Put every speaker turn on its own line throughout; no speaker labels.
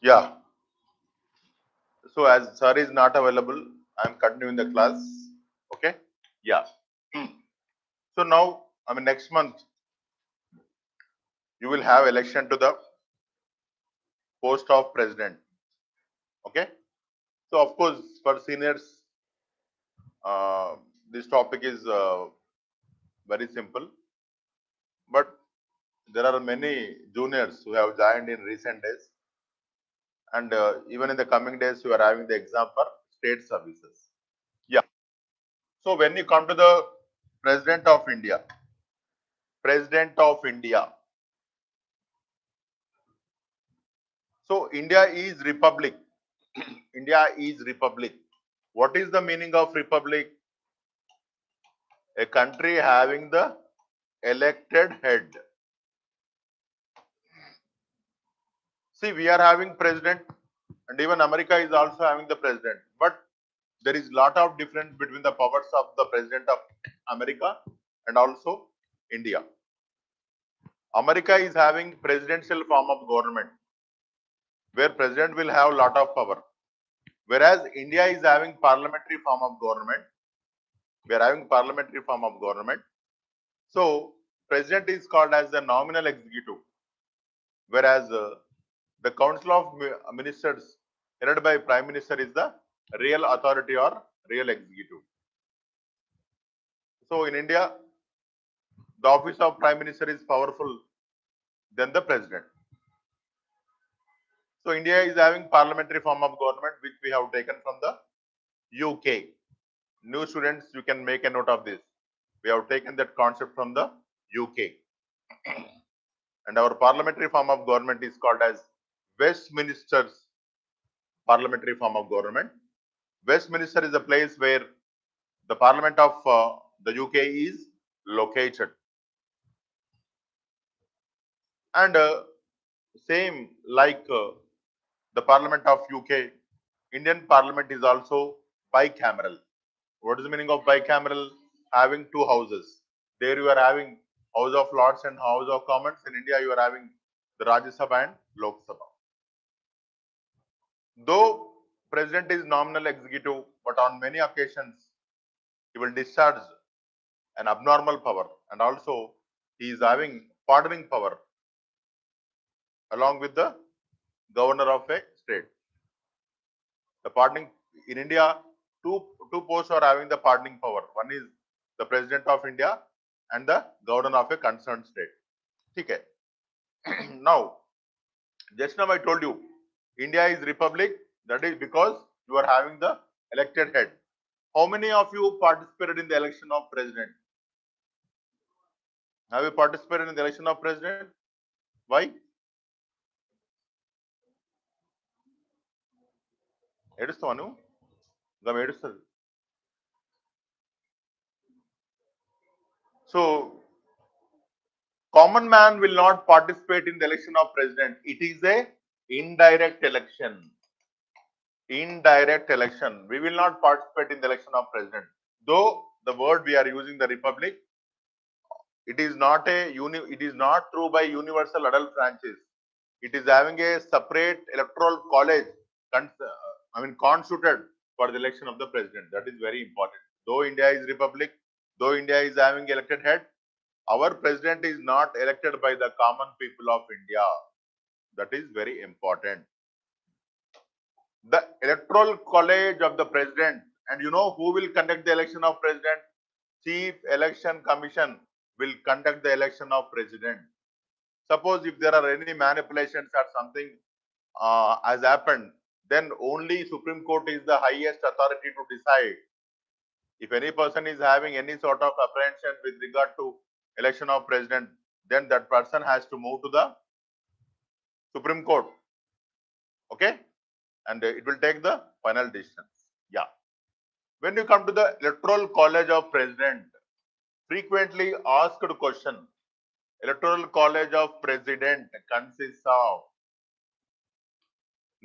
Yeah. So as sir is not available, I am continuing the class. Okay. Yeah. So now, next month you will have election to the post of president. Okay. So of course, for seniors, this topic is very simple. But there are many juniors who have joined in recent days, and even in the coming days, you are having the exam for state services. Yeah. So when you come to the President of India, President of India. So India is republic. India is republic. What is the meaning of republic? A country having the elected head. See, we are having president, and even America is also having the president. But there is lot of difference between the powers of the president of America and also India. America is having presidential form of government, where president will have lot of power. Whereas India is having parliamentary form of government. We are having parliamentary form of government. So president is called as the nominal executive, whereas the council of ministers headed by prime minister is the real authority or real executive. So in India, the office of prime minister is powerful than the president. So India is having parliamentary form of government, which we have taken from the UK. New students, you can make a note of this. We have taken that concept from the UK. And our parliamentary form of government is called as Westminster's parliamentary form of government. Westminster is a place where the parliament of the UK is located. And same like the parliament of UK, Indian parliament is also bicameral. What is the meaning of bicameral? Having two houses. There you are having House of Lords and House of Commons. In India, you are having the Rajya Sabha and Lok Sabha. Though president is nominal executive, but on many occasions he will discharge an abnormal power, and also he is having pardoning power along with the governor of a state. The pardoning in India, two posts are having the pardoning power. One is the president of India and the governor of a concerned state. Okay. Now, just now I told you, India is republic. That is because you are having the elected head. How many of you participated in the election of president? Have you participated in the election of president? Why? ఏడుస్తావా గమ ఏడుస్తుంది. So common man will not participate in the election of president. It is a indirect election. Indirect election. We will not participate in the election of president. Though the word we are using, the republic, it is not true by universal adult franchise. It is having a separate electoral college constituted for the election of the president. That is very important. Though India is republic, though India is having elected head, our president is not elected by the common people of India. That is very important. The electoral college of the president, and you know who will conduct the election of president? Chief Election Commission will conduct the election of president. Suppose if there are any manipulations or something has happened, then only Supreme Court is the highest authority to decide. If any person is having any sort of apprehension with regard to election of president, then that person has to move to the Supreme Court. Okay? And it will take the final decisions. Yeah. When you come to the Electoral College of President, frequently asked question, Electoral College of President consists of,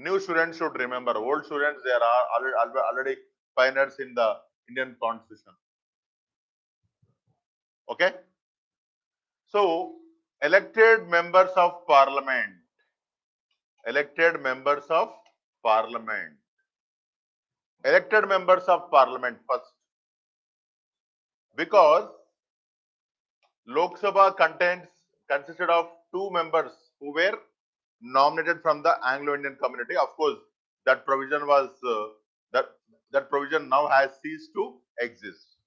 new students should remember, old students, they are already pioneers in the Indian Constitution. Okay? So, elected members of parliament, elected members of parliament. Elected members of parliament first, because Lok Sabha consisted of two members who were nominated from the Anglo-Indian community. Of course, that provision was that that provision now has ceased to exist.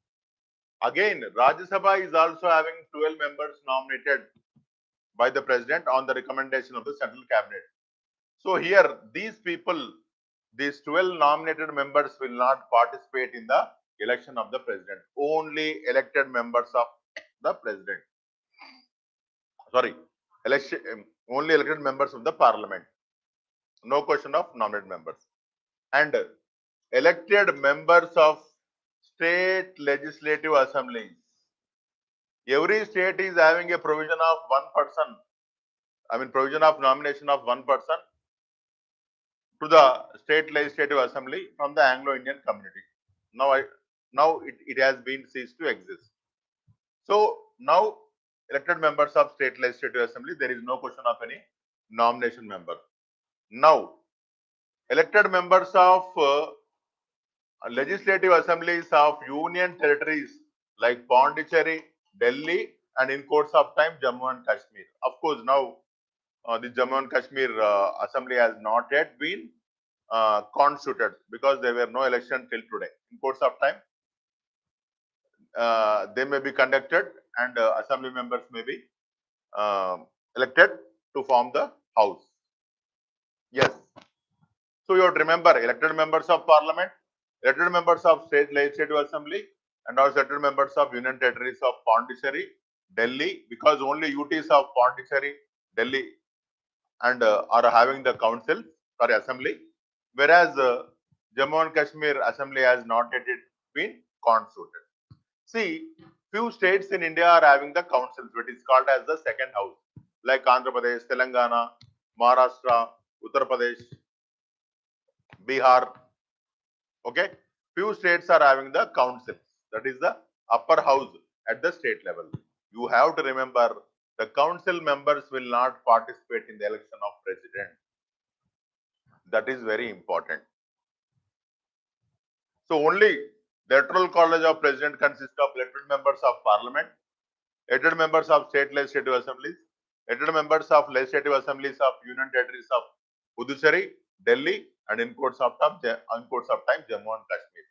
Again, Rajya Sabha is also having 12 members nominated by the president on the recommendation of the central cabinet. So here, these 12 nominated members will not participate in the election of the president. Only elected members of the president. Sorry, only elected members of the parliament. No question of nominated members. And elected members of state legislative assemblies. Every state is having a provision of one person. Provision of nomination of one person to the state legislative assembly from the Anglo-Indian community. Now it has been ceased to exist. So now elected members of state legislative assembly, there is no question of any nomination member. Now elected members of legislative assemblies of union territories like Pondicherry, Delhi, and in course of time Jammu and Kashmir. Of course, now the Jammu and Kashmir assembly has not yet been constituted because there were no election till today. In course of time, they may be conducted and assembly members may be elected to form the house. Yes. So you have to remember elected members of parliament, elected members of state legislative assembly, and also elected members of union territories of Pondicherry, Delhi, because only UTs of Pondicherry, Delhi, and are having the council or assembly, whereas Jammu and Kashmir assembly has not yet been constituted. See, few states in India are having the councils, which is called as the second house, like Andhra Pradesh, Telangana, Maharashtra, Uttar Pradesh, Bihar. Okay, few states are having the councils, that is the upper house at the state level. You have to remember the council members will not participate in the election of president. That is very important. So only the Electoral College of President consists of elected members of parliament, elected members of state legislative assemblies, elected members of legislative assemblies of union territories of Puducherry, Delhi, and in course of time Jammu and Kashmir.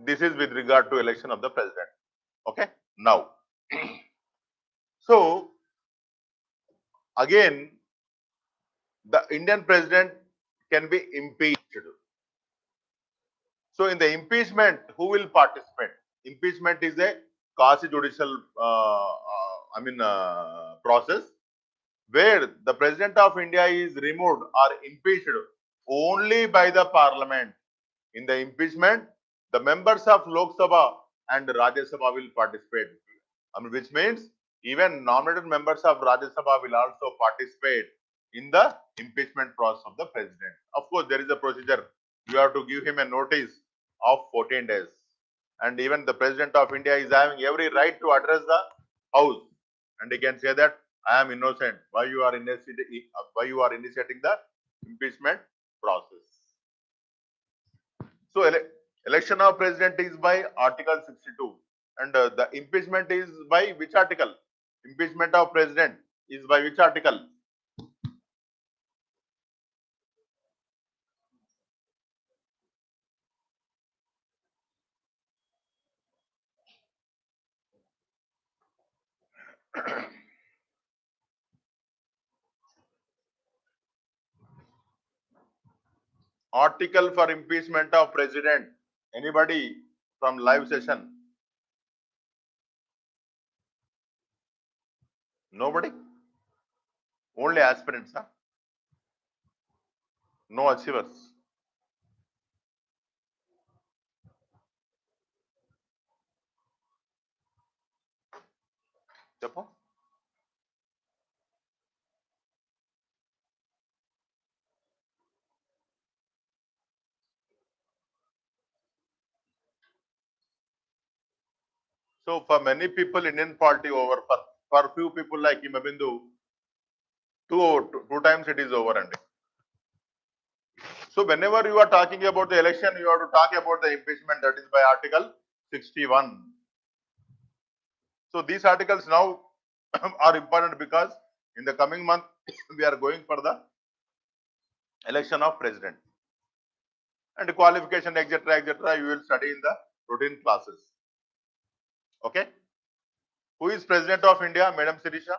This is with regard to election of the president. Okay, now so again the Indian president can be impeached. So in the impeachment, who will participate? Impeachment is a quasi-judicial process where the president of India is removed or impeached only by the parliament. In the impeachment, the members of Lok Sabha and Rajya Sabha will participate. Which means even nominated members of Rajya Sabha will also participate in the impeachment process of the president. Of course, there is a procedure. You have to give him a notice of 14 days. And even the president of India is having every right to address the house. And he can say that I am innocent. Why you are initiating the impeachment process? So election of president is by Article 62. And the impeachment is by which article? Impeachment of president is by which article? Article for impeachment of president. Anybody from live session? Nobody? Only aspirants, huh? No achievers. Chepo? So for many people, Indian polity over. For few people like Himabindu, Two times it is over. And so whenever you are talking about the election, you have to talk about the impeachment, that is by Article 61. So these articles now are important because in the coming month we are going for the election of president and qualification, etc., etc. You will study in the routine classes. Okay. Who is President of India, Madam Sirisha?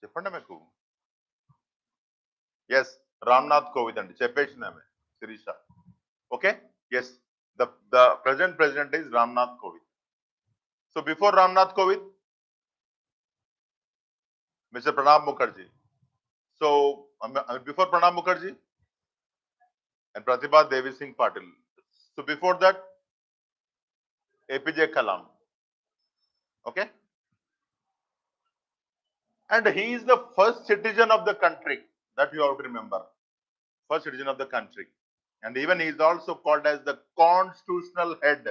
చెప్పండి మీకు. Yes, Ramnath Kovind and చెప్పేసింది ఆమె Sirisha. Okay. Yes, the present president is Ramnath Kovind. So before Ramnath Kovind, Mr. Pranab Mukherjee. So before Pranab Mukherjee and Pratibha Devi Singh Patil. So before that, APJ Kalam. Okay. And he is the first citizen of the country, that you have to remember. First citizen of the country. And even he is also called as the constitutional head.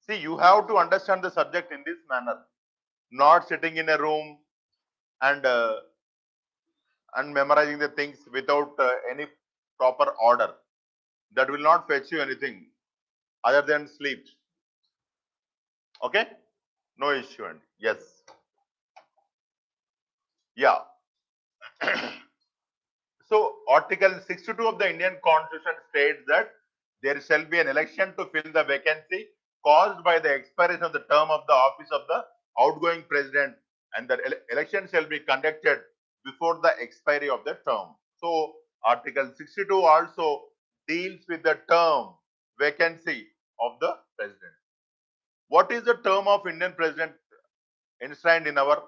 See, you have to understand the subject in this manner. Not sitting in a room and memorizing the things without any proper order. That will not fetch you anything other than sleep. Okay? No issue. And yes. Yeah. So, Article 62 of the Indian Constitution states that there shall be an election to fill the vacancy caused by the expiration of the term of the office of the outgoing president, and the election shall be conducted before the expiry of the term. So, Article 62 also deals with the term vacancy of the president. What is the term of Indian president enshrined in our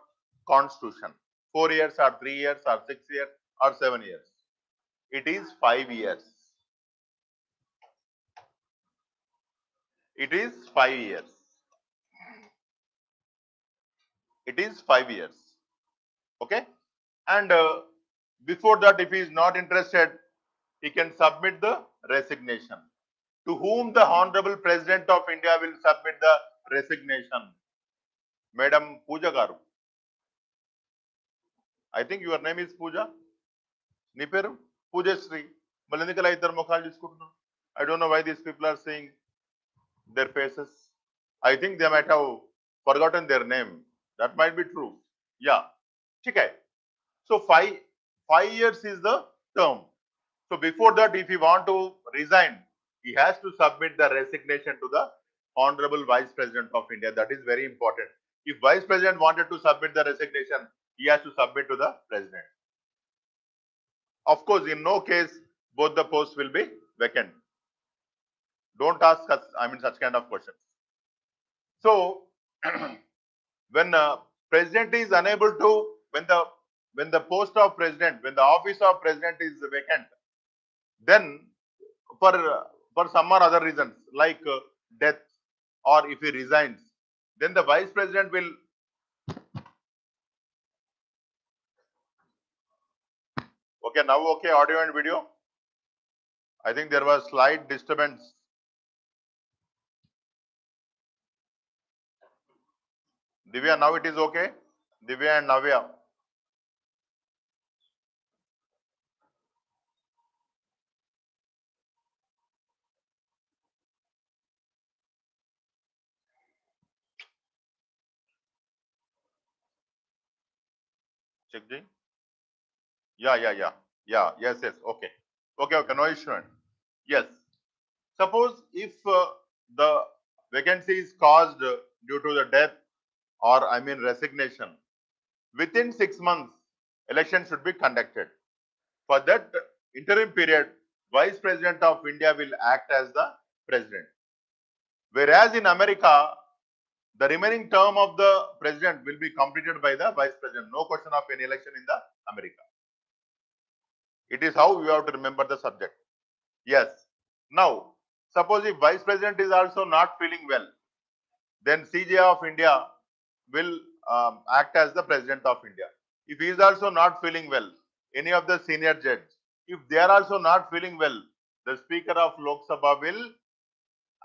constitution? 4 years or 3 years or 6 years or 7 years? It is 5 years. It is 5 years. It is 5 years. Okay. And before that, if he is not interested, he can submit the resignation. To whom the Honorable President of India will submit the resignation? Madam Pooja Garu. I think your name is Pooja. నీ పేరు పూజశ్రీ. మళ్ళీ ఎందుకు ఇద్దరు ముఖాలు చూసుకుంటున్నాం? I don't know why these people are saying their faces. I think they might have forgotten their name. That might be true. Yeah. Okay. So 5 years is the term. So before that, if he want to resign, he has to submit the resignation to the Honorable Vice President of India. That is very important. If Vice President wanted to submit the resignation, he has to submit to the President. Of course, in no case, both the posts will be vacant. Don't ask us, such kind of questions. So, when President is unable to, when the post of President, when the office of President is vacant, then for some or other reasons like death, or if he resigns, then the Vice President will. Okay, now okay, audio and video. I think there was slight disturbance. Divya, now it is okay. Divya and Navya. Check the. Yeah. Yes. Okay. Okay. No issue. Yes. Suppose if the vacancy is caused due to the death or resignation, within 6 months, election should be conducted. For that interim period, Vice President of India will act as the President. Whereas in America, the remaining term of the President will be completed by the Vice President. No question of any election in the America. It is how you have to remember the subject. Yes. Now, suppose if Vice President is also not feeling well, then CJ of India will act as the President of India. If he is also not feeling well, any of the senior judges, if they are also not feeling well, the Speaker of Lok Sabha will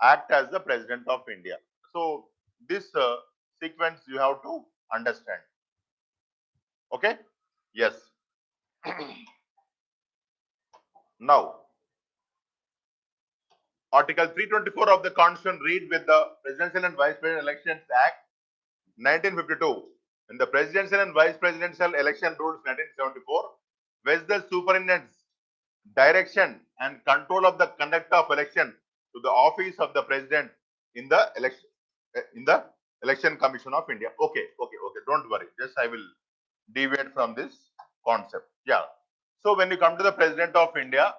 act as the President of India. So this sequence you have to understand. Okay? Yes. Now, Article 324 of the Constitution read with the Presidential and Vice Presidential Elections Act 1952. In the Presidential and Vice Presidential Election Rules 1974, which the superintendents direction and control of the conduct of election to the office of the President in the Election Commission of India. Okay. Don't worry. Just I will deviate from this concept. Yeah. So when you come to the President of India,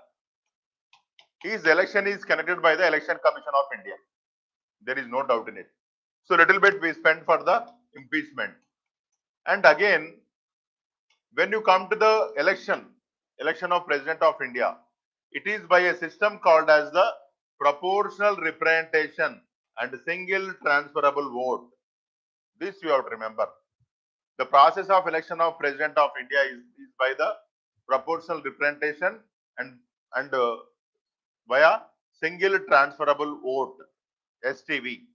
his election is conducted by the Election Commission of India. There is no doubt in it. So little bit we spent for the impeachment. And again, when you come to the election of President of India, it is by a system called as the proportional representation and single transferable vote. This you have to remember. The process of election of President of India is by the proportional representation and via single transferable vote, STV.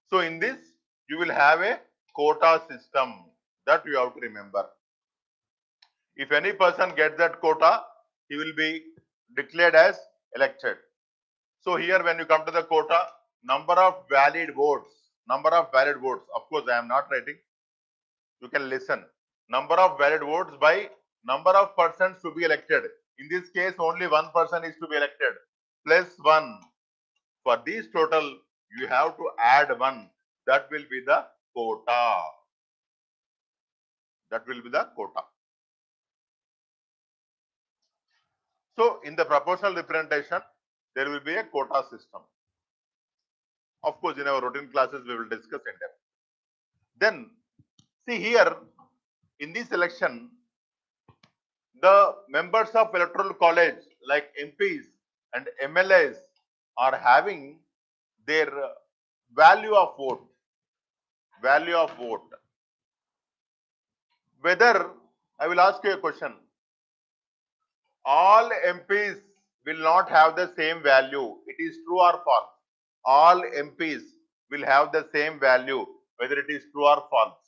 So in this, you will have a quota system that you have to remember. If any person gets that quota, he will be declared as elected. So here when you come to the quota, number of valid votes, of course I am not writing, you can listen. Number of valid votes by number of persons to be elected. In this case, only one person is to be elected, plus one. For this total, you have to add one. That will be the quota. So, in the proportional representation, there will be a quota system. Of course, in our routine classes, we will discuss in depth. Then, see here, in this election, the members of electoral college like MPs and MLAs are having their value of vote. Whether, I will ask you a question, all MPs will not have the same value. It is true or false? All MPs will have the same value, whether it is true or false.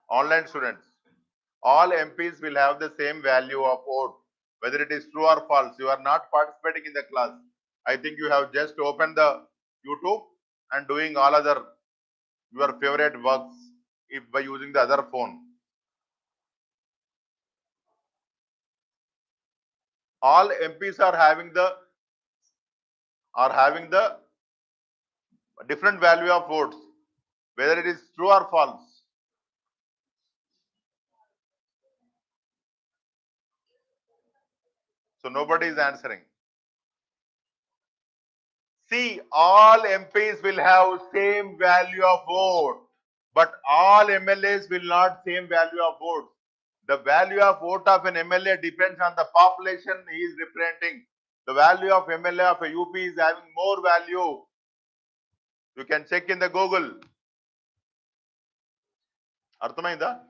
Online students, all MPs will have the same value of vote, whether it is true or false. You are not participating in the class. I think you have just opened the YouTube and doing all other your favorite works if by using the other phone. All MPs are having the different value of votes, whether it is true or false. So nobody is answering. See, all MPs will have same value of vote, but all MLAs will not same value of vote. The value of vote of an MLA depends on the population he is representing. The value of MLA of a UP is having more value. You can check in the Google. Arthamainda?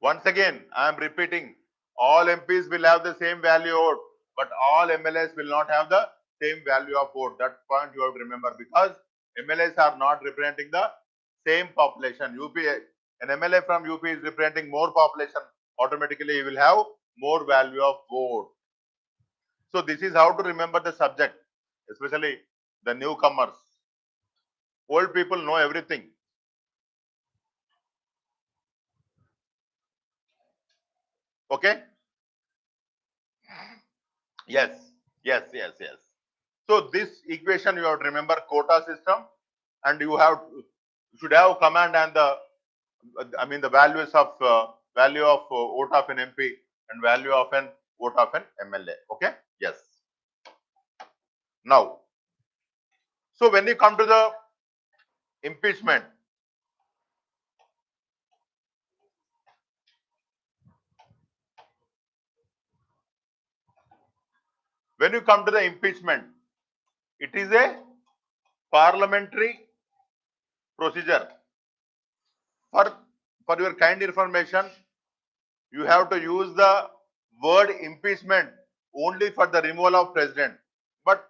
Once again, I am repeating. All MPs will have the same value vote, but all MLAs will not have the same value of vote. That point you have to remember, because MLAs are not representing the same population. An MLA from UP is representing more population. Automatically, he will have more value of vote. So this is how to remember the subject, especially the newcomers. Old people know everything. Okay? Yes. So this equation you have to remember, quota system, and you should have command and the values of value of vote of an MP and value of an vote of an MLA. Okay? Yes. Now, so when you come to the impeachment, it is a parliamentary procedure. For your kind information, you have to use the word impeachment only for the removal of president. But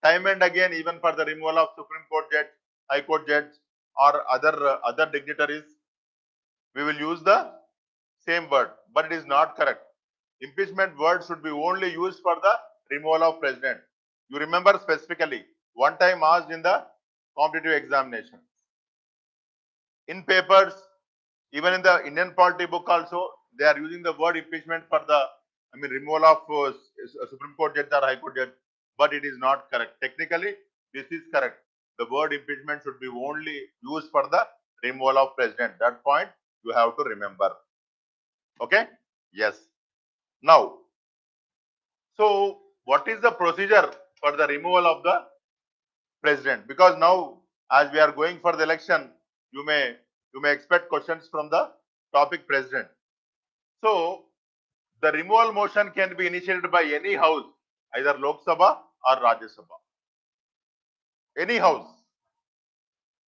time and again, even for the removal of Supreme Court judge, High Court judge, or other dignitaries, we will use the same word, but it is not correct. Impeachment word should be only used for the removal of president. You remember specifically, one time asked in the competitive examination. In papers, even in the Indian polity book also, they are using the word impeachment for the, removal of Supreme Court judge or High Court judge, but it is not correct. Technically, this is correct. The word impeachment should be only used for the removal of president. That point you have to remember. Okay? Yes. Now, so what is the procedure for the removal of the president? Because now, as we are going for the election, you may expect questions from the topic president. So the removal motion can be initiated by any house, either Lok Sabha or Rajya Sabha. Any house.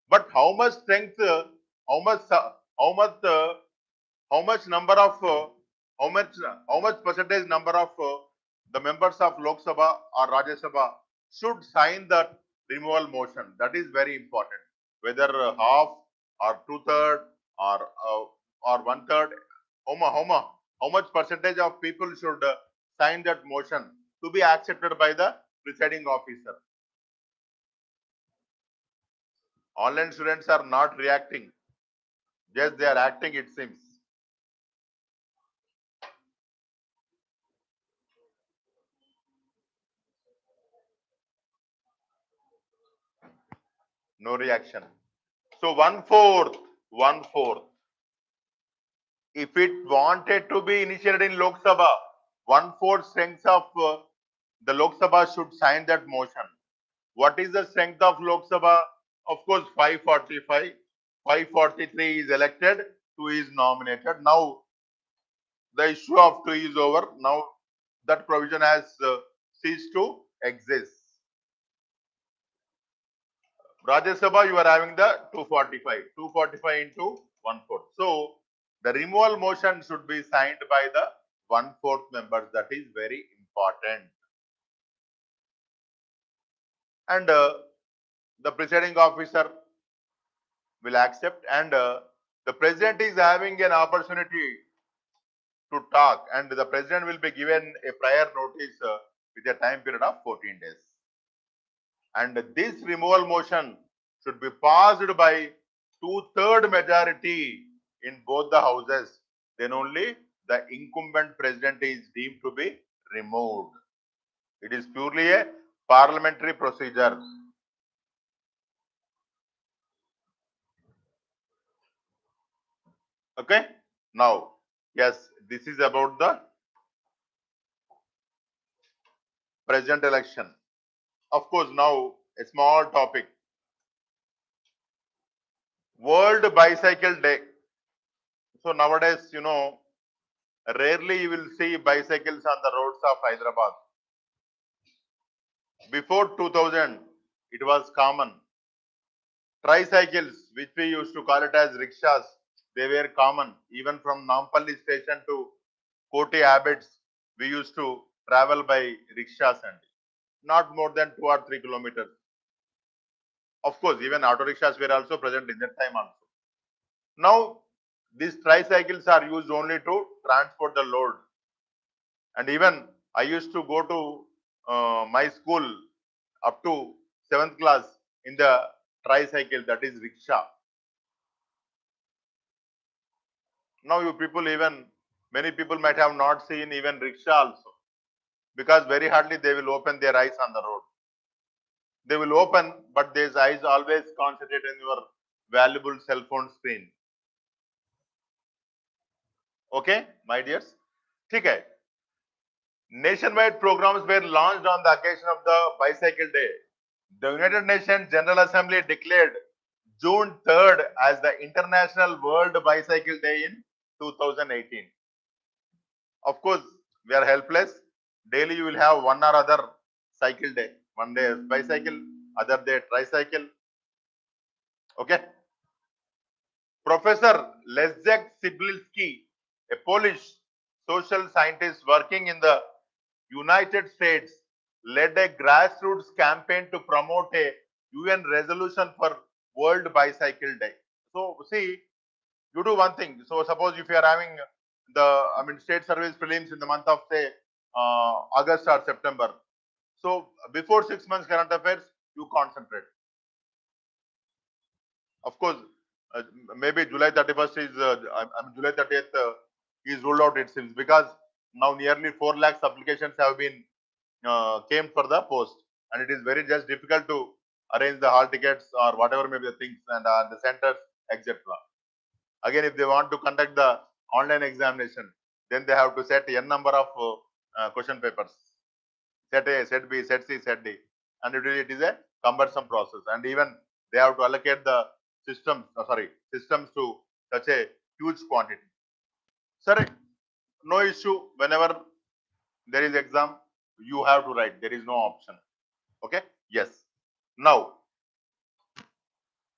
But how much strength, how much number of, how much percentage number of the members of Lok Sabha or Rajya Sabha should sign the removal motion? That is very important. Whether half or 2/3 or 1/3, how much percentage of people should sign that motion to be accepted by the presiding officer? Online students are not reacting. Yes, they are acting, it seems. No reaction. So 1/4. If it wanted to be initiated in Lok Sabha, 1/4 strength of the Lok Sabha should sign that motion. What is the strength of Lok Sabha? Of course, 545. 543 is elected, 2 is nominated. Now, the issue of 2 is over. Now, that provision has ceased to exist. Rajya Sabha, you are having the 245. 245 into 1/4. So, the removal motion should be signed by the 1/4 members. That is very important. And the presiding officer will accept, and the president is having an opportunity to talk, and the president will be given a prior notice with a time period of 14 days. And this removal motion should be passed by 2/3 majority in both the houses. Then only the incumbent president is deemed to be removed. It is purely a parliamentary procedure. Okay? Now, yes, this is about the president election. Of course, now a small topic. World Bicycle Day. So nowadays, rarely you will see bicycles on the roads of Hyderabad. Before 2000, it was common. Tricycles, which we used to call it as rickshaws, they were common. Even from Nampalli station to Koti Abbots, we used to travel by rickshaws, and not more than 2 or 3 kilometers. Of course, even auto rickshaws were also present in that time also. Now, these tricycles are used only to transport the load. And even I used to go to my school up to 7th class in the tricycle, that is rickshaw. Now you people, even many people might have not seen even rickshaw also, because very hardly they will open their eyes on the road. They will open, but their eyes always concentrate on your valuable cell phone screen. Okay, my dears? Okay. Nationwide programs were launched on the occasion of the Bicycle Day. The United Nations General Assembly declared June 3rd as the International World Bicycle Day in 2018. Of course, we are helpless. Daily you will have one or other cycle day. One day bicycle, other day tricycle. Okay. Professor Leszek Sibilski, a Polish social scientist working in the United States led a grassroots campaign to promote a UN resolution for World Bicycle Day. So see, you do one thing. So suppose if you are having state service prelims in the month of say August or September. So before 6 months current affairs, you concentrate. Of course, uh, maybe July 31st is July 30th is ruled out, it seems, because now nearly 4 lakhs applications have been came for the post, and it is very just difficult to arrange the hall tickets or whatever may be the things and the centers, etc. Again, if they want to conduct the online examination, then they have to set n number of question papers, set A, set B, set C, set D, and it is a cumbersome process. And even they have to allocate the systems to such a huge quantity. Sir, no issue. Whenever there is exam, you have to write. There is no option. Okay? Yes. Now,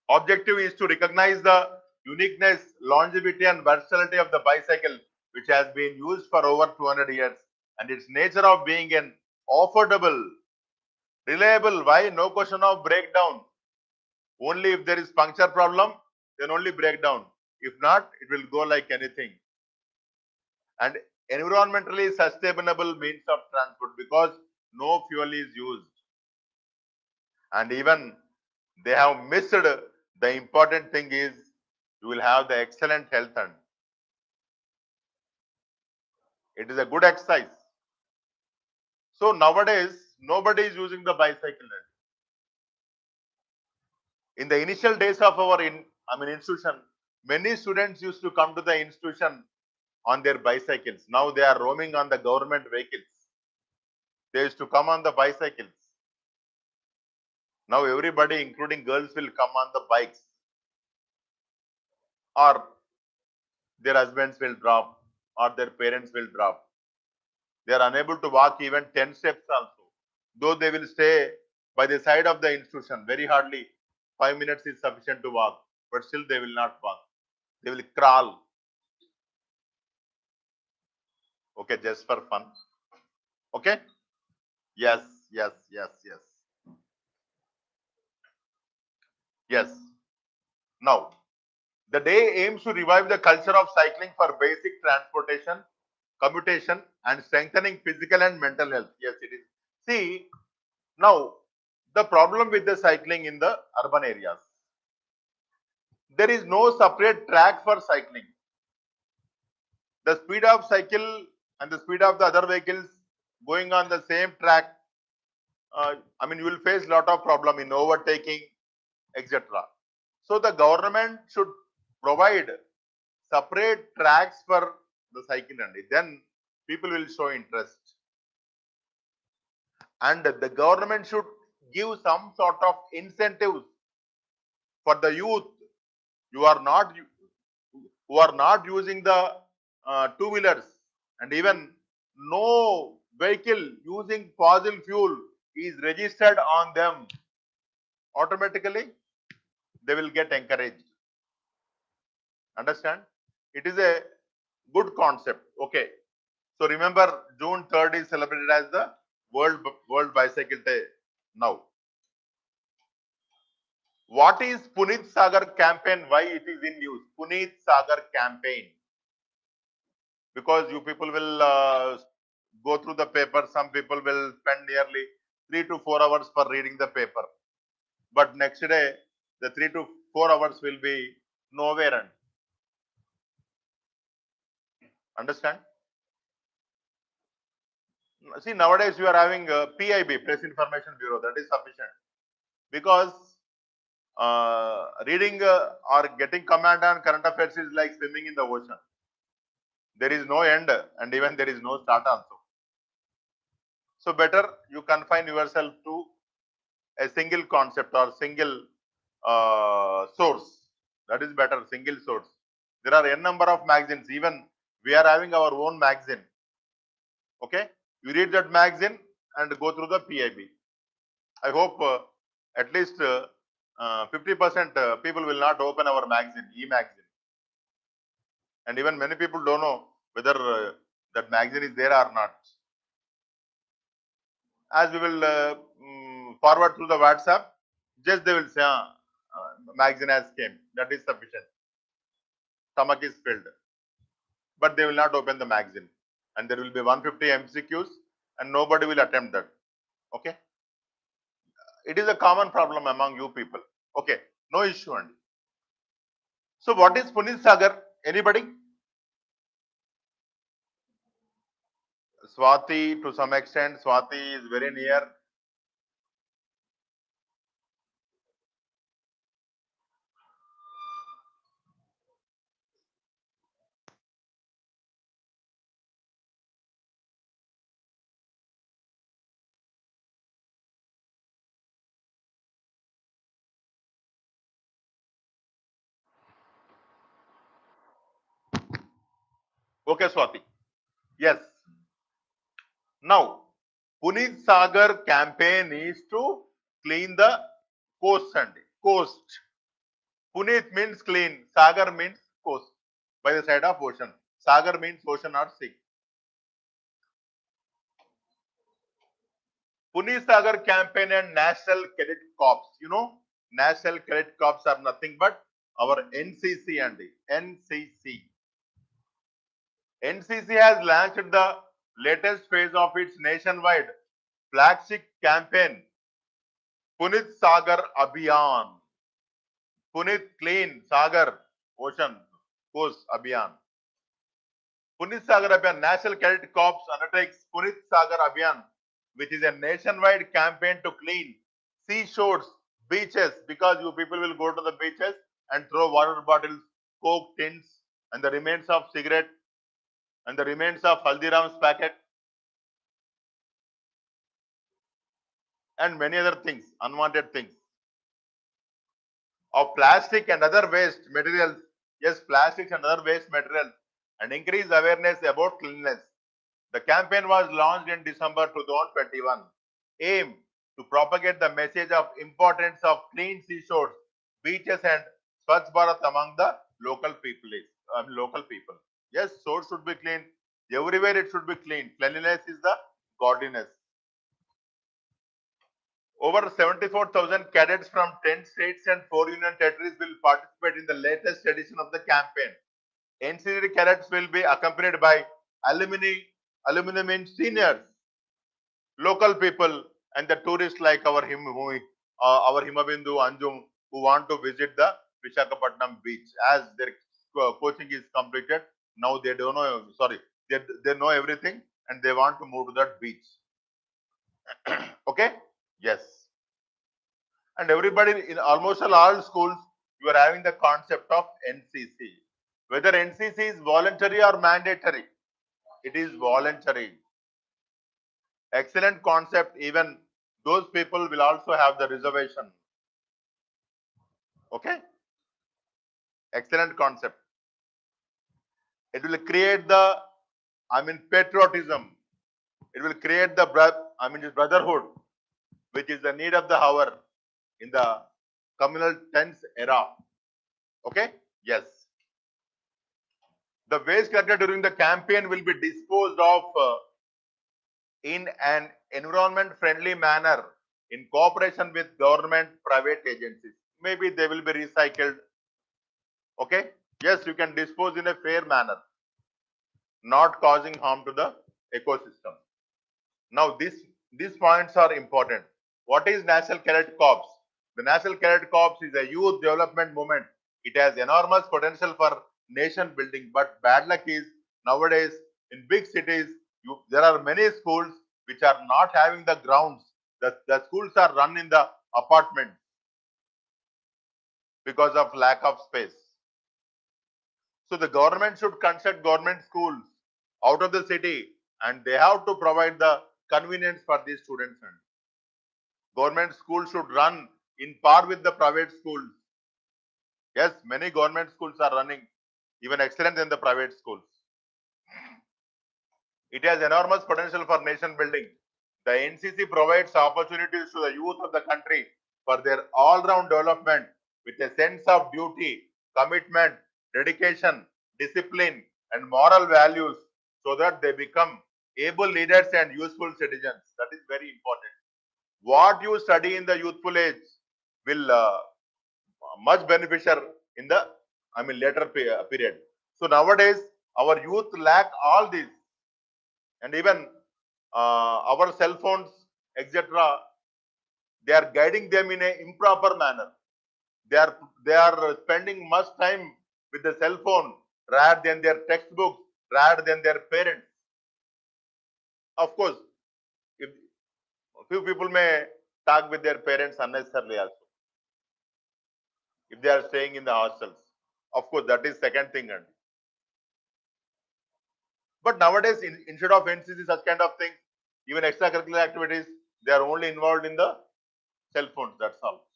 objective is to recognize the uniqueness, longevity, and versatility of the bicycle, which has been used for over 200 years, and its nature of being an affordable, reliable. Why? No question of breakdown. Only if there is puncture problem, then only breakdown. If not, it will go like anything. And environmentally sustainable means of transport because no fuel is used. And even they have missed the important thing is you will have the excellent health, and it is a good exercise. So nowadays nobody is using the bicycle. In the initial days of our institution, many students used to come to the institution on their bicycles. Now they are roaming on the government vehicles. They used to come on the bicycles. Now everybody, including girls, will come on the bikes, or their husbands will drop, or their parents will drop. They are unable to walk even 10 steps also. Though they will stay by the side of the institution, very hardly 5 minutes is sufficient to walk, but still they will not walk. They will crawl. Okay, just for fun. Okay? Yes, yes, yes, yes. Yes. Now, the day aims to revive the culture of cycling for basic transportation, commutation, and strengthening physical and mental health. Yes, it is. See, now the problem with the cycling in the urban areas, there is no separate track for cycling. The speed of cycle and the speed of the other vehicles going on the same track, you will face lot of problem in overtaking, etc. So the government should provide separate tracks for the cycle, and then people will show interest. And the government should give some sort of incentives for the youth who are not using the two wheelers, and even no vehicle using fossil fuel is registered on them. Automatically they will get encouraged. Understand? It is a good concept. Okay. So remember, June 3rd is celebrated as the World Bicycle Day now. What is Puneet Sagar campaign? Why it is in news? Puneet Sagar campaign. Because you people will go through the paper. Some people will spend nearly 3 to 4 hours for reading the paper. But next day, the 3 to 4 hours will be nowhere. And understand? See, nowadays you are having PIB, Press Information Bureau. That is sufficient. Because reading or getting command on current affairs is like swimming in the ocean. There is no end, and even there is no start also. So better you confine yourself to a single concept or single source. That is better, single source. There are n number of magazines. Even we are having our own magazine. Okay, you read that magazine and go through the PIB. I hope at least 50% people will not open our magazine, e-magazine. And even many people don't know whether that magazine is there or not. As we will forward through the WhatsApp, just they will say, magazine has came. That is sufficient. Stomach is filled. But they will not open the magazine. And there will be 150 MCQs and nobody will attempt that. Okay. It is a common problem among you people. Okay. No issue. And so what is Punit Sagar? Anybody? Swati, to some extent, Swati is very near. Okay, Swati. Yes. Now, Punit Sagar campaign is to clean the coast and coast. Punit means clean. Sagar means coast by the side of ocean. Sagar means ocean or sea. Punit Sagar campaign and National Cadet Corps. You know, National Cadet Corps are nothing but our NCC and NCC. NCC has launched the latest phase of its nationwide flagship campaign, Punit Sagar Abhiyan. Punit Clean Sagar Ocean Coast Abhiyan. Punit Sagar Abhiyan, National Cadet Corps undertakes Punit Sagar Abhiyan, which is a nationwide campaign to clean seashores, beaches, because you people will go to the beaches and throw water bottles, coke tins, and the remains of cigarette and the remains of Haldiram's packet and many other things, unwanted things. Of plastic and other waste materials, yes, plastics and other waste materials, and increase awareness about cleanliness. The campaign was launched in December 2021. Aim to propagate the message of importance of clean seashores, beaches, and Swachh Bharat among the local people. Local people. Yes, shores should be clean. Everywhere it should be clean. Cleanliness is the godliness. Over 74,000 cadets from 10 states and 4 union territories will participate in the latest edition of the campaign. NCC cadets will be accompanied by alumni seniors, local people, and the tourists like our Himabindu, Anjum, who want to visit the Visakhapatnam beach. As their coaching is completed, now they don't know, they know everything and they want to move to that beach. Okay? Yes. And everybody in almost all schools, you are having the concept of NCC. Whether NCC is voluntary or mandatory, it is voluntary. Excellent concept. Even those people will also have the reservation. Okay? Excellent concept. It will create the, patriotism. It will create the, brotherhood, which is the need of the hour in the communal tense era. Okay? Yes. The waste collected during the campaign will be disposed of in an environment-friendly manner in cooperation with government, private agencies. Maybe they will be recycled. Okay? Yes, you can dispose in a fair manner, not causing harm to the ecosystem. Now, these points are important. What is National Cadet Corps? The National Cadet Corps is a youth development movement. It has enormous potential for nation building, but bad luck is nowadays in big cities, there are many schools which are not having the grounds. The schools are run in the apartments because of lack of space. So the government should construct government schools out of the city and they have to provide the convenience for these students. And government schools should run in par with the private schools. Yes, many government schools are running even excellent than the private schools. It has enormous potential for nation building. The NCC provides opportunities to the youth of the country for their all-round development with a sense of duty, commitment, dedication, discipline, and moral values so that they become able leaders and useful citizens. That is very important. What you study in the youthful age will much beneficial in the later period. So nowadays our youth lack all these, and even our cell phones, etc. They are guiding them in a improper manner. They are spending much time with the cell phone rather than their textbooks, rather than their parents. Of course, if few people may talk with their parents unnecessarily also, if they are staying in the hostels. Of course, that is second thing. And but nowadays, instead of NCC, such kind of things, even extracurricular activities, they are only involved in the cell phones. That's all.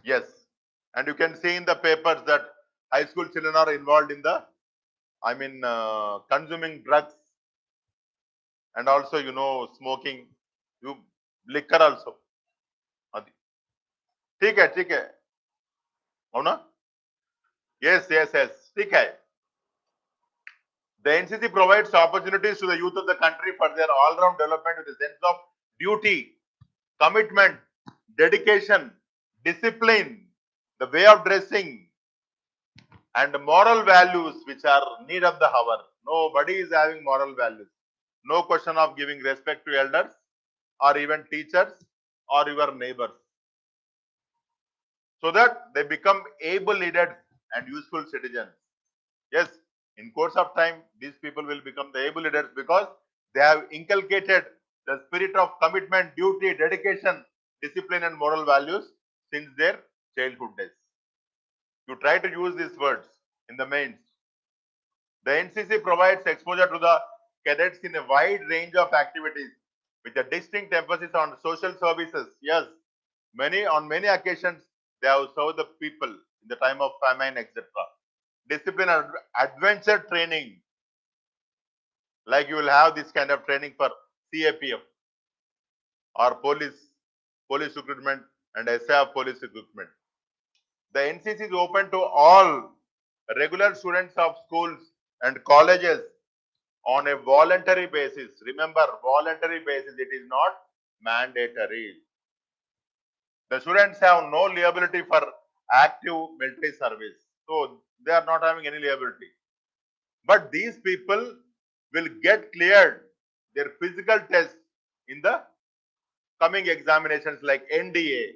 Yes, and you can see in the papers that high school children are involved in the, consuming drugs, and also smoking, you liquor also. అది ठीक है అవునా? Yes, ठीक है. The NCC provides opportunities to the youth of the country for their all-round development with a sense of duty, commitment, dedication, discipline, the way of dressing, and moral values which are need of the hour. Nobody is having moral values. No question of giving respect to elders or even teachers or your neighbors, so that they become able leaders and useful citizens. Yes, in course of time, these people will become the able leaders because they have inculcated the spirit of commitment, duty, dedication, discipline, and moral values since their childhood days. You try to use these words in the mains. The NCC provides exposure to the cadets in a wide range of activities with a distinct emphasis on social services. Yes, on many occasions they have served the people in the time of famine, etc. Discipline and adventure training, like you will have this kind of training for CAPF or police recruitment and SAF police recruitment. The NCC is open to all regular students of schools and colleges on a voluntary basis. Remember, voluntary basis, it is not mandatory. The students have no liability for active military service. So they are not having any liability. But these people will get cleared their physical tests in the coming examinations like NDA,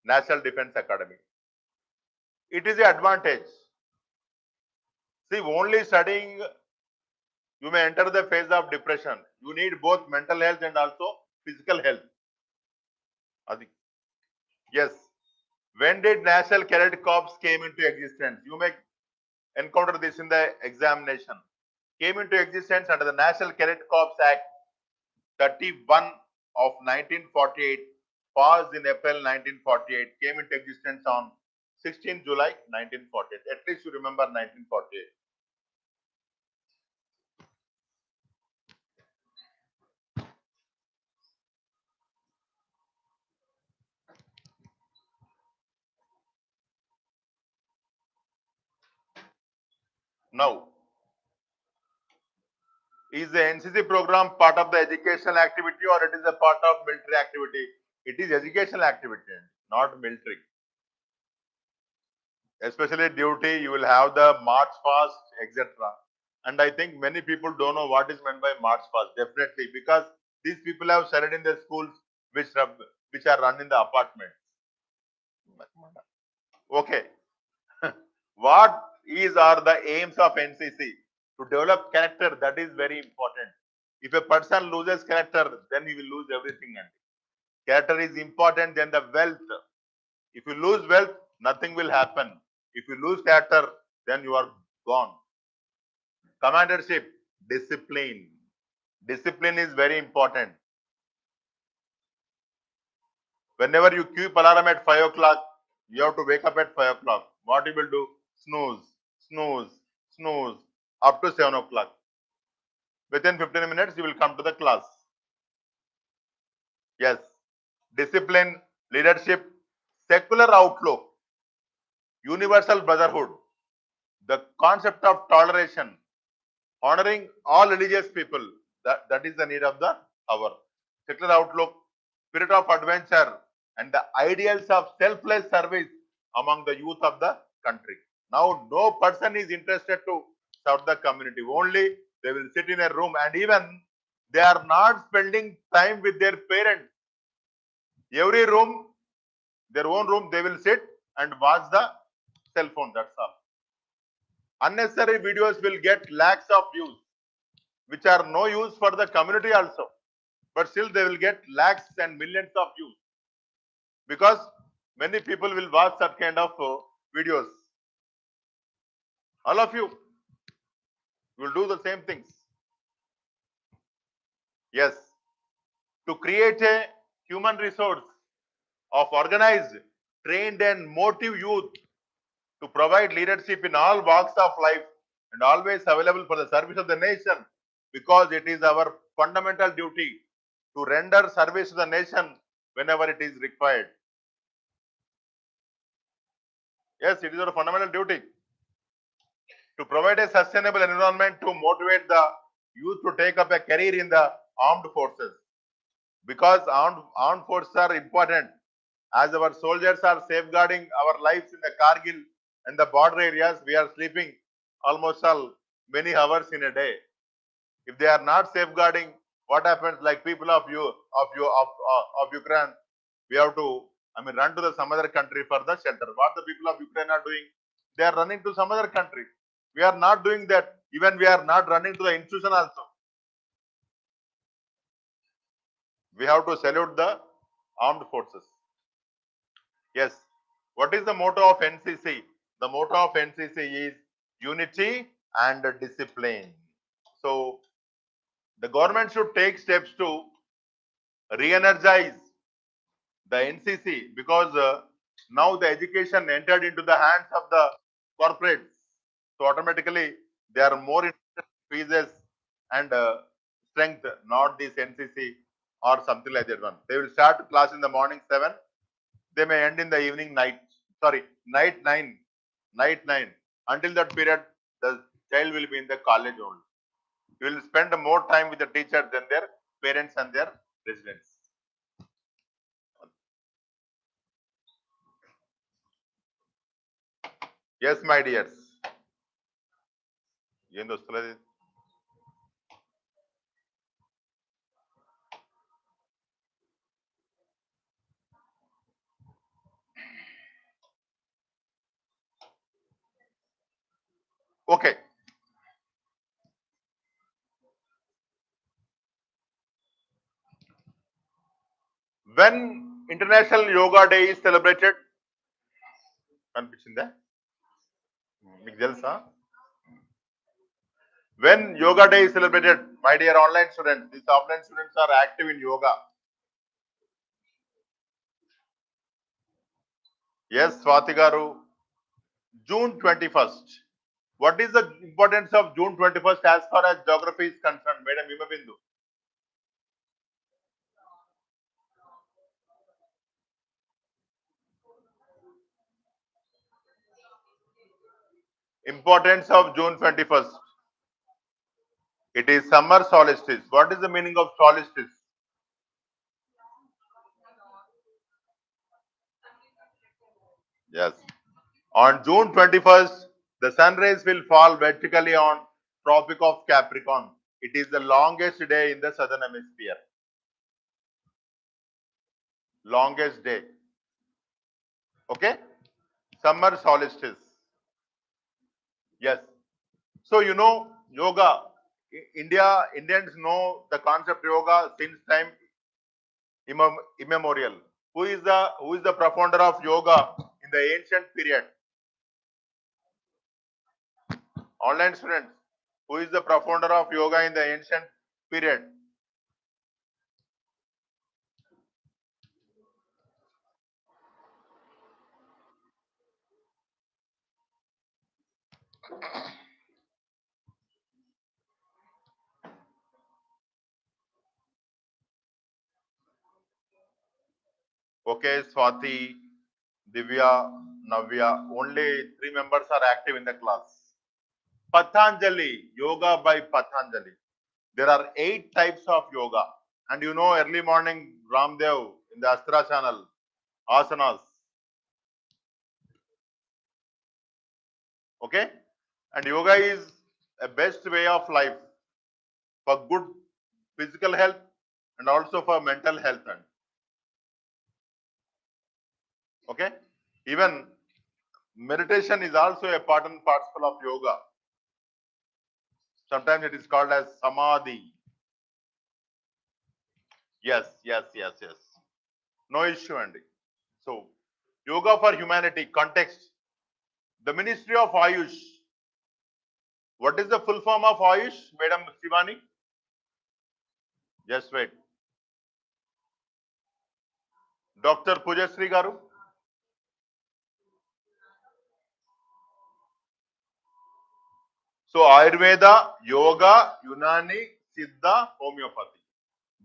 National Defense Academy. It is an advantage. See, only studying, you may enter the phase of depression. You need both mental health and also physical health. Yes. When did National Cadet Corps came into existence? You may encounter this in the examination. Came into existence under the National Cadet Corps Act 31 of 1948, passed in April 1948, came into existence on 16 July 1948. At least you remember 1948. Now, is the NCC program part of the educational activity or it is a part of military activity? It is educational activity, not military. Especially duty, you will have the march past, etc. And I think many people don't know what is meant by march past. Definitely, because these people have studied in the schools which are run in the apartments. Okay. What are the aims of NCC? To develop character, that is very important. If a person loses character, then he will lose everything. And character is important than the wealth. If you lose wealth, nothing will happen. If you lose character, then you are gone. Commandership, discipline. Discipline is very important. Whenever you keep alarm at 5 o'clock, you have to wake up at 5 o'clock. What you will do? Snooze, up to 7 o'clock. Within 15 minutes, you will come to the class. Yes. Discipline, leadership, secular outlook, universal brotherhood, the concept of toleration, honoring all religious people. That is the need of the hour. Secular outlook, spirit of adventure, and the ideals of selfless service among the youth of the country. Now, no person is interested to serve the community. Only they will sit in a room, and even they are not spending time with their parents. Every room, their own room, they will sit and watch the cell phone. That's all. Unnecessary videos will get lakhs of views, which are no use for the community also. But still they will get lakhs and millions of views because many people will watch that kind of videos. All of you will do the same things. Yes, to create a human resource of organized, trained and motive youth to provide leadership in all walks of life and always available for the service of the nation, because it is our fundamental duty to render service to the nation whenever it is required. Yes, it is our fundamental duty to provide a sustainable environment to motivate the youth to take up a career in the armed forces, because armed forces are important as our soldiers are safeguarding our lives in the Kargil and the border areas. We are sleeping almost all many hours in a day. If they are not safeguarding, what happens? Like people of Ukraine, we have to run to the some other country for the shelter. What the people of Ukraine are doing? They are running to some other country. We are not doing that. Even we are not running to the institution also. We have to salute the armed forces. Yes. What is the motto of NCC? The motto of NCC is unity and discipline. So the government should take steps to re-energize the NCC, because now the education entered into the hands of the corporates. So automatically they are more interested in fees and strength, not this NCC or something like that one. They will start class in the morning 7. They may end in the evening night 9. Night 9. Until that period, the child will be in the college only. You will spend more time with the teacher than their parents and their residents. Yes, my dears. ఏం వస్తలేదు? Okay. When International Yoga Day is celebrated, అనిపించిందా? మీకు తెలుసా? When Yoga Day is celebrated, my dear online students, these offline students are active in yoga. Yes, Swati garu. June 21st. What is the importance of June 21st as far as geography is concerned, Madam Himabindu? Importance of June 21st. It is summer solstice. What is the meaning of solstice? Yes. On June 21st, the sun rays will fall vertically on Tropic of Capricorn. It is the longest day in the southern hemisphere. Longest day. Okay? Summer solstice. Yes. So you know yoga. Indians know the concept yoga since time immemorial. Who is the profounder of yoga in the ancient period? Online students. Who is the profounder of yoga in the ancient period? Okay, Swati, Divya, Navya. Only 3 members are active in the class. Patanjali, yoga by Patanjali. There are 8 types of yoga. And you know, early morning, Ramdev in the Astra channel, asanas. Okay? And yoga is a best way of life for good physical health and also for mental health. Okay? Even meditation is also a part and parcel of yoga. Sometimes it is called as samadhi. Yes. No issue, Andy. So, yoga for humanity context. The Ministry of Ayush. What is the full form of Ayush, Madam Shivani? Just wait. Dr. Pujasri Garu. So, Ayurveda, Yoga, Unani, Siddha, Homeopathy.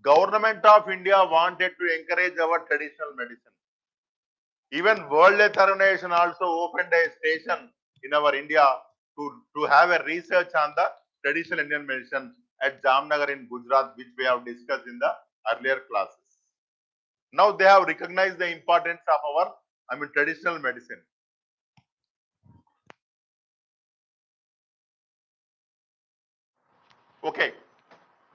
Government of India wanted to encourage our traditional medicine. Even World Health Organization also opened a station in our India to have a research on the traditional Indian medicine at Jamnagar in Gujarat, which we have discussed in the earlier classes. Now they have recognized the importance of our, traditional medicine. Okay.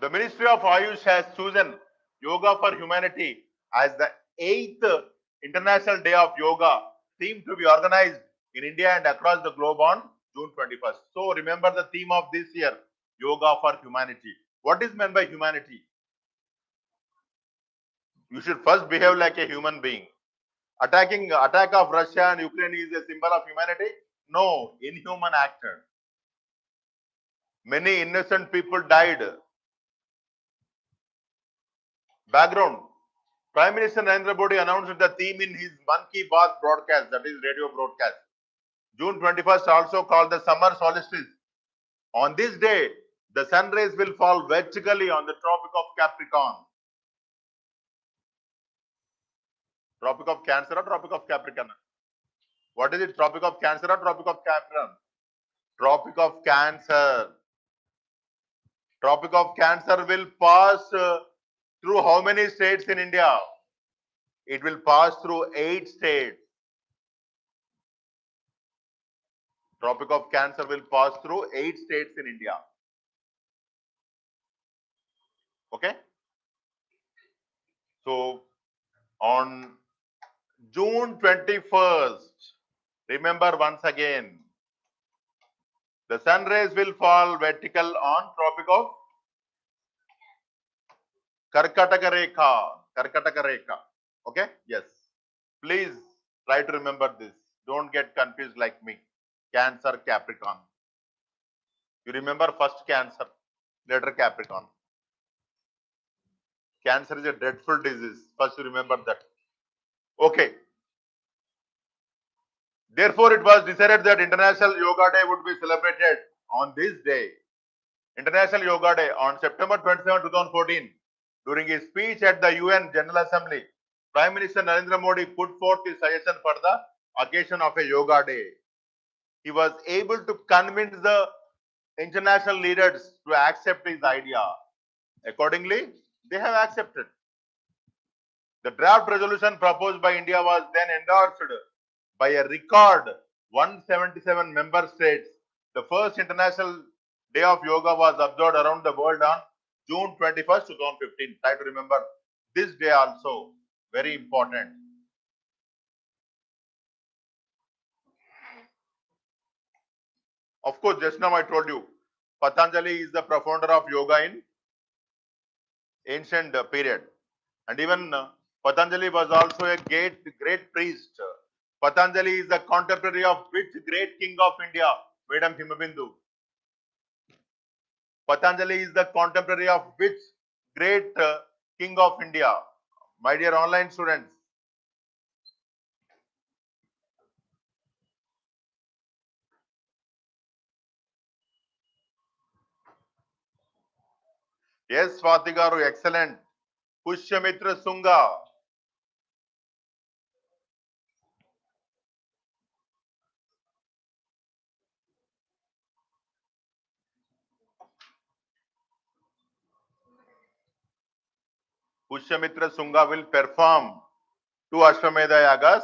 The Ministry of Ayush has chosen Yoga for Humanity as the 8th International Day of Yoga, theme to be organized in India and across the globe on June 21st. So remember the theme of this year, Yoga for Humanity. What is meant by humanity? You should first behave like a human being. Attack of Russia and Ukraine is a symbol of humanity? No, inhuman act. Many innocent people died. Background. Prime Minister Narendra Modi announced the theme in his Mann Ki Baat broadcast, that is radio broadcast. June 21st, also called the summer solstice. On this day, the sun rays will fall vertically on the Tropic of Capricorn. Tropic of Cancer or Tropic of Capricorn? What is it? Tropic of Cancer or Tropic of Capricorn? Tropic of Cancer. Tropic of Cancer will pass through how many states in India? It will pass through 8 states. Tropic of Cancer will pass through 8 states in India. Okay? So, on June 21st, remember once again, the sun rays will fall vertical on Tropic of Karkataka Rekha. Okay? Yes. Please try to remember this. Don't get confused like me. Cancer, Capricorn. You remember first Cancer, later Capricorn. Cancer is a dreadful disease. First you remember that. Okay. Therefore, it was decided that International Yoga Day would be celebrated on this day. International Yoga Day on September 27, 2014. During his speech at the UN General Assembly, Prime Minister Narendra Modi put forth his suggestion for the occasion of a Yoga Day. He was able to convince the international leaders to accept his idea. Accordingly, they have accepted. The draft resolution proposed by India was then endorsed by a record 177 member states. The first International Day of Yoga was observed around the world on June 21st, 2015. Try to remember this day also. Very important. Of course, just now I told you, Patanjali is the profounder of yoga in ancient period. And even Patanjali was also a great priest. Patanjali is the contemporary of which great king of India? Madam Himabindu. Patanjali is the contemporary of which great king of India? My dear online students. Yes, Swati Garu, excellent. Pushyamitra Sunga. Pushyamitra Sunga will perform two Ashwamedha yagas,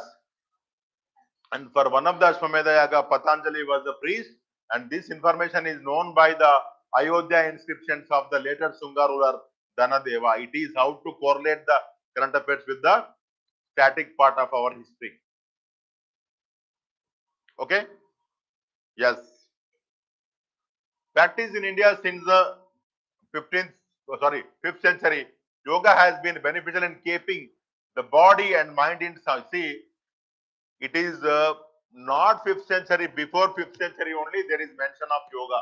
and for one of the Ashwamedha yaga, Patanjali was the priest, and this information is known by the Ayodhya inscriptions of the later Sunga ruler Dhanadeva. It is how to correlate the current affairs with the static part of our history. Okay? Yes. Practice in India since the 5th century. Yoga has been beneficial in keeping the body and mind in sound. See, it is not 5th century, before 5th century only there is mention of yoga.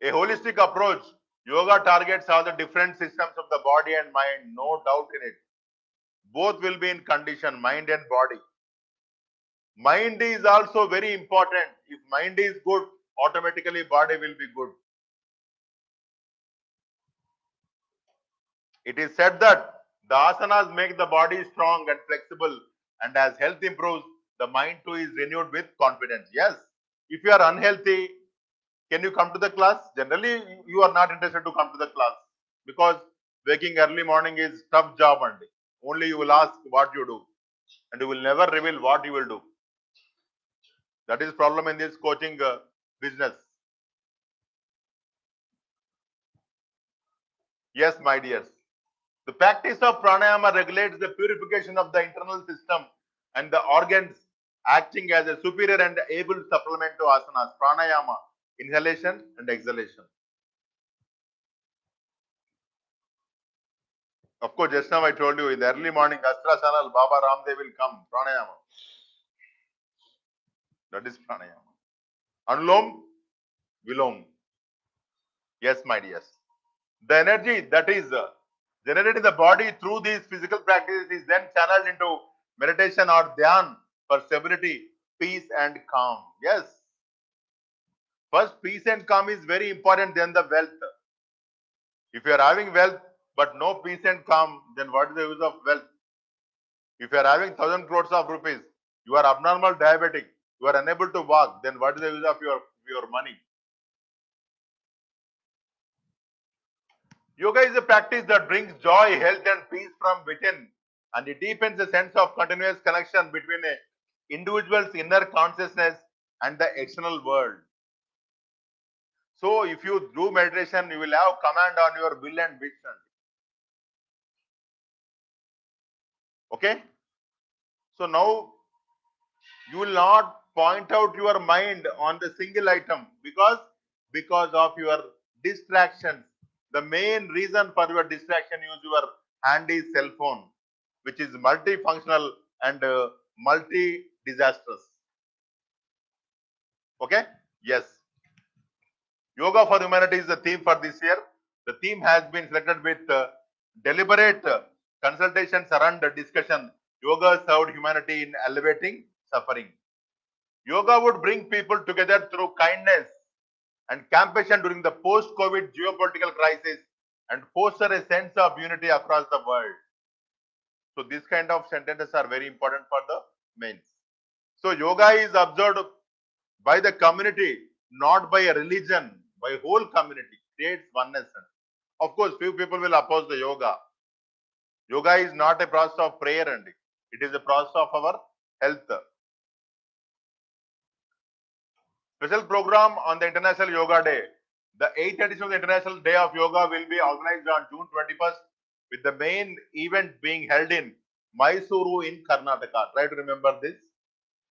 A holistic approach. Yoga targets all the different systems of the body and mind, no doubt in it. Both will be in condition, mind and body. Mind is also very important. If mind is good, automatically body will be good. It is said that the asanas make the body strong and flexible, and as health improves, the mind too is renewed with confidence. Yes, if you are unhealthy, can you come to the class? Generally, you are not interested to come to the class because waking early morning is tough job only you will ask what you do and you will never reveal what you will do. That is problem in this coaching business. Yes, my dears. The practice of pranayama regulates the purification of the internal system and the organs, acting as a superior and able supplement to asanas. Pranayama, inhalation and exhalation. Of course, just now I told you in the early morning, Astra Channel, Baba Ramdev will come. Pranayama. That is pranayama. Anulom, Vilom. Yes, my dears. The energy that is generated in the body through these physical practices is then channeled into meditation or dhyan for stability, peace and calm. Yes. First, peace and calm is very important, then the wealth. If you are having wealth but no peace and calm, then what is the use of wealth? If you are having 1,000 crores of rupees, you are abnormal diabetic, you are unable to walk, then what is the use of your money? Yoga is a practice that brings joy, health and peace from within, and it deepens a sense of continuous connection between an individual's inner consciousness and the external world. So if you do meditation, you will have command on your will and vision. Okay? So now you will not point out your mind on the single item because of your distractions. The main reason for your distraction is your handy cell phone, which is multifunctional and multi-disastrous. Okay? Yes. Yoga for Humanity is the theme for this year. The theme has been selected with deliberate consultations around the discussion. Yoga served humanity in elevating suffering. Yoga would bring people together through kindness and compassion during the post-COVID geopolitical crisis and foster a sense of unity across the world. So these kind of sentences are very important for the mains. So yoga is observed by the community, not by a religion, by whole community, creates oneness. Of course, few people will oppose the yoga. Yoga is not a process of prayer and it is a process of our health. Special program on the International Yoga Day. The 8th edition of the International Day of Yoga will be organized on June 21st with the main event being held in Mysuru in Karnataka. Try to remember this.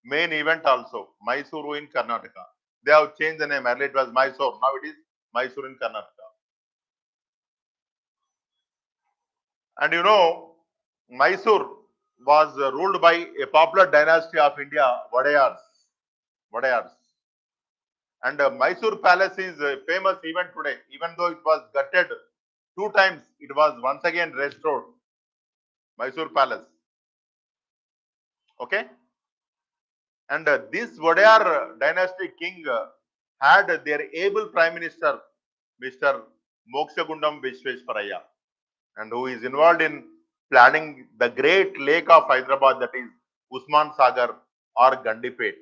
Main event also, Mysuru in Karnataka. They have changed the name. Earlier it was Mysore. Now it is Mysuru in Karnataka. And you know, Mysore was ruled by a popular dynasty of India, Vadayars. Vadayars. And Mysore Palace is a famous even today. Even though it was gutted 2 times, it was once again restored. Mysore Palace. Okay? And this Wadayar dynasty king had their able prime minister, Mr. Mokshagundam Vishweshwaraya, and who is involved in planning the great lake of Hyderabad, that is Usman Sagar or Gandipet.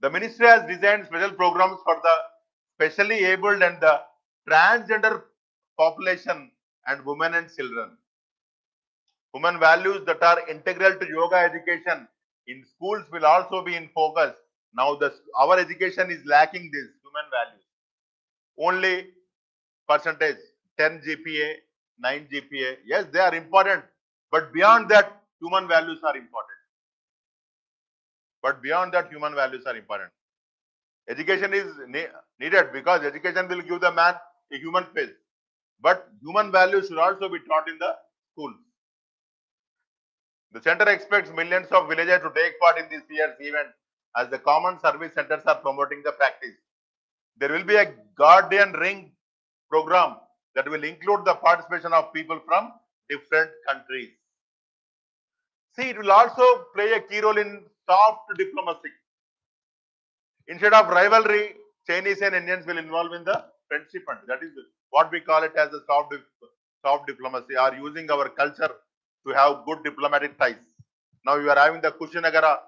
The ministry has designed special programs for the specially abled and the transgender population and women and children. Human values that are integral to yoga education in schools will also be in focus. Now, our education is lacking these human values. Only percentage, 10 GPA, 9 GPA. Yes, they are important. But beyond that, human values are important. But beyond that, human values are important. Education is needed because education will give the man a human face. But human values should also be taught in the schools. The center expects millions of villagers to take part in this year's event as the common service centers are promoting the practice. There will be a guardian ring program that will include the participation of people from different countries. See, it will also play a key role in soft diplomacy. Instead of rivalry, Chinese and Indians will involve in the friendship fund. That is what we call it as a soft diplomacy, or using our culture to have good diplomatic ties. Now you are having the Kushinagara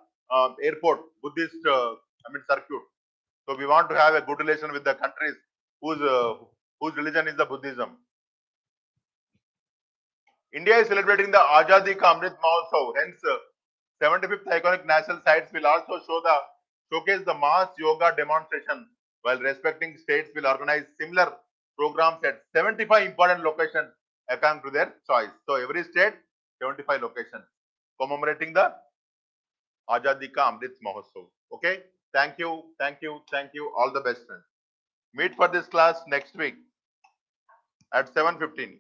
airport, Buddhist, circuit. So we want to have a good relation with the countries whose religion is the Buddhism. India is celebrating the Azadi Ka Amrit Mahotsav. Hence, 75th iconic national sites will also showcase the mass yoga demonstration, while respecting states will organize similar programs at 75 important locations according to their choice. So every state, 75 locations commemorating the Azadi Ka Amrit Mahotsav. Okay, thank you. All the best, friends. Meet for this class next week at 7:15.